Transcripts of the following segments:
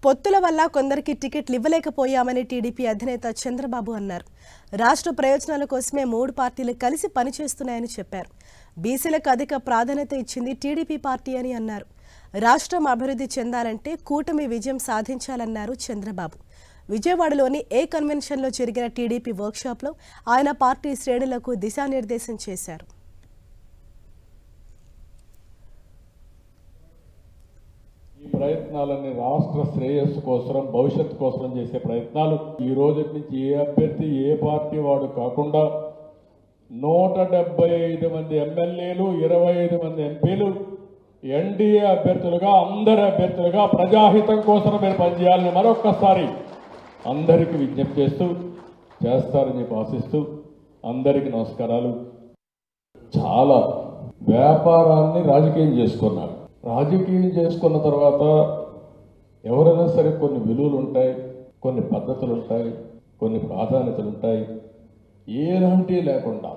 పొత్తుల వల్ల కొందరికి టికెట్లు ఇవ్వలేకపోయామని టీడీపీ అధినేత చంద్రబాబు అన్నారు. రాష్ట్ర ప్రయోజనాల కోసమే మూడు పార్టీలు కలిసి పనిచేస్తున్నాయని చెప్పారు. బీసీలకు అధిక ప్రాధాన్యత ఇచ్చింది టీడీపీ పార్టీ అని అన్నారు. రాష్ట్రం అభివృద్ధి చెందాలంటే కూటమి విజయం సాధించాలన్నారు చంద్రబాబు. విజయవాడలోని ఏ కన్వెన్షన్లో జరిగిన టీడీపీ వర్క్షాప్లో ఆయన పార్టీ శ్రేణులకు దిశానిర్దేశం చేశారు. ఈ ప్రయత్నాలన్నీ రాష్ట్ర శ్రేయస్సు కోసం, భవిష్యత్తు కోసం చేసే ప్రయత్నాలు. ఈ రోజు నుంచి ఏ అభ్యర్థి ఏ పార్టీ వాడు కాకుండా 175 మంది ఎమ్మెల్యేలు, 25 మంది ఎంపీలు ఎన్డీఏ అభ్యర్థులుగా, అందరి అభ్యర్థులుగా ప్రజాహితం కోసం మీరు పనిచేయాలని మరొక్కసారి అందరికీ విజ్ఞప్తి చేస్తారని ఆశిస్తూ అందరికీ నమస్కారాలు. చాలా వ్యాపారాన్ని రాజకీయం చేసుకున్నారు. రాజకీయం చేసుకున్న తర్వాత ఎవరైనా సరే కొన్ని విలువలు ఉంటాయి, కొన్ని పద్ధతులు ఉంటాయి, కొన్ని ప్రాధాన్యతలు ఉంటాయి. ఏలాంటి లేకుండా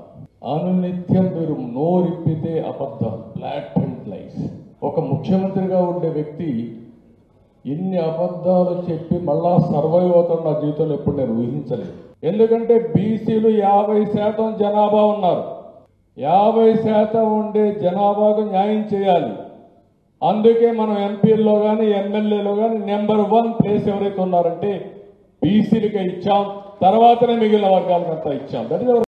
అనునిత్యం మీరు నోరిప్పితే అబద్ధాలు, బ్లాక్ అండ్ లైస్. ఒక ముఖ్యమంత్రిగా ఉండే వ్యక్తి ఇన్ని అబద్ధాలు చెప్పి మళ్ళా సర్వైవ్ అవుతాడు నా జీవితంలో ఎప్పుడు నేను ఊహించలేదు. ఎందుకంటే బీసీలు 50% జనాభా ఉన్నారు. 50% ఉండే జనాభాకు న్యాయం చేయాలి. అందుకే మనం ఎంపీల్లో కానీ ఎమ్మెల్యేలో కానీ నెంబర్ 1 ప్లేస్ ఎవరైతే ఉన్నారంటే బీసీలకే ఇచ్చాం. తర్వాతనే మిగిలిన వర్గాలకంతా ఇచ్చాం. That is